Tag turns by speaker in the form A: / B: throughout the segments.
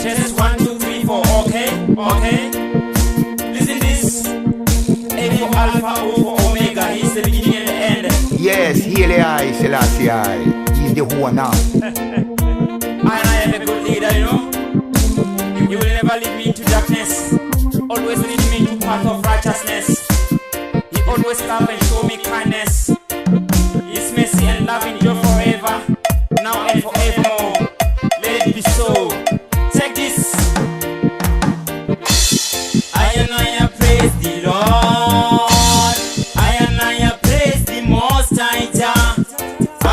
A: Test 1, 2, 3, 4. Okay, okay. Listen this. A for Alpha, O for Omega. He's the beginning and the end.
B: Yes, Haile I, Selassie I. He's the who now.
A: I am a good leader, you know. You will never lead me into darkness. Always lead me to path of righteousness. He always love and show me kindness. His mercy and love endure forever, now and forevermore. Let it be so. Take this. I praise the Lord. I praise the Most High Jah. I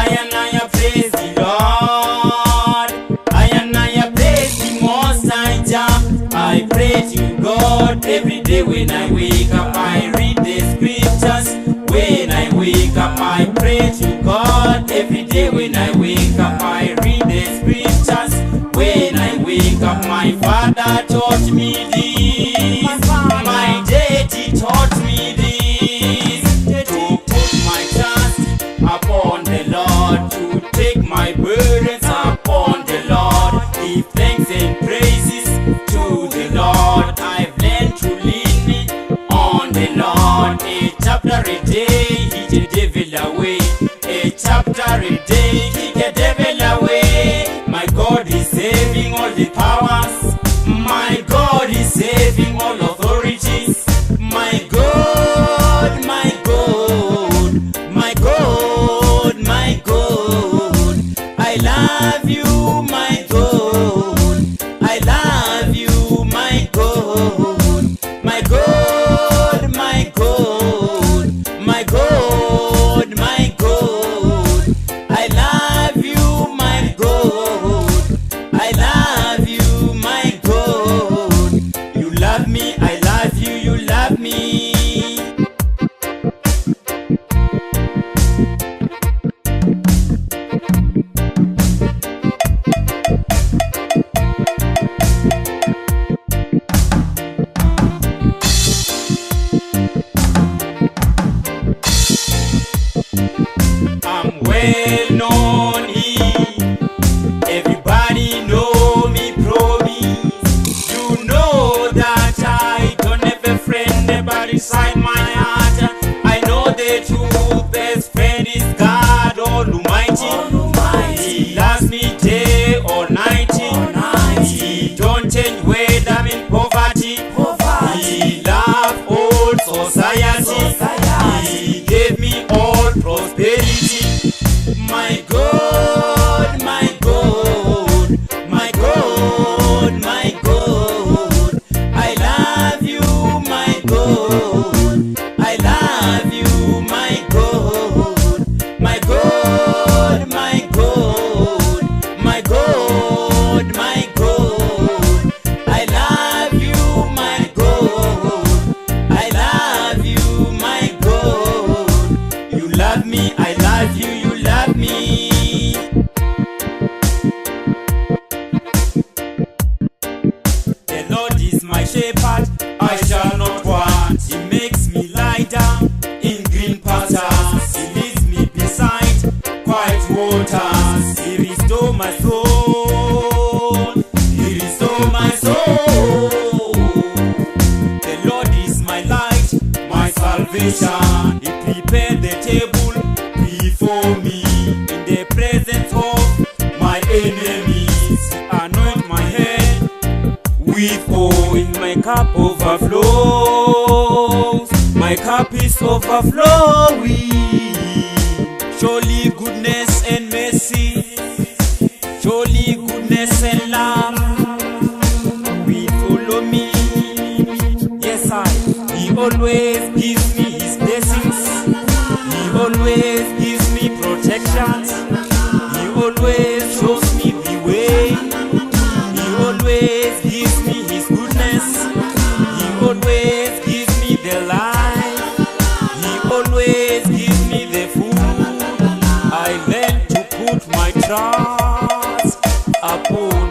A: praise the Lord. I praise the Most High Jah. I pray to God every day when I wake up. I read the scriptures. When I wake up, I pray to God. Every day when I wake up, I read the scriptures. When I wake up, my father taught me this. My daddy taught me this. To put my trust upon the Lord. To take my burdens upon the Lord. Give thanks and praises to the Lord. I've learned to lean on the Lord. A chapter a day, he the devil away. A chapter a day, he the devil away. My God is saving all the powers. My God is saving all authorities. My God, my God, my God, my God. I love you, my God. I love you, my God. My God, my God, my God, my God. I love you, my God. I love you, my God. You love me, I love you, you love me. I'm well known here. Everybody know me, promise. You know that I don't have a friend but inside my heart. I know the truth. Best friend is God Almighty. He loves me day or night. He don't change whether I'm in poverty. He loves all society. He gave me all prosperity. My God, my God, my God, my God. I love you, my God. I love you, my God. My God, my God, my God, my God. I love you, my God. I love you, my God. You love me, I love you, you love me. The Lord is my shepherd, I shall not want. He makes me lie down in green pastures. He leads me beside quiet waters. He restores my soul. He restores my soul. The Lord is my light, my salvation. He prepared the table before me in the presence of my enemies. He anoint my head with oil. My cup overflows. My cup is overflowing. Surely goodness and mercy, surely goodness and love will follow me. Yes, He always gives me His blessings. He always gives me protections. He always shows me the way. He always gives me His goodness. He always gives me the life. He always gives me the food. I learn to put my trust upon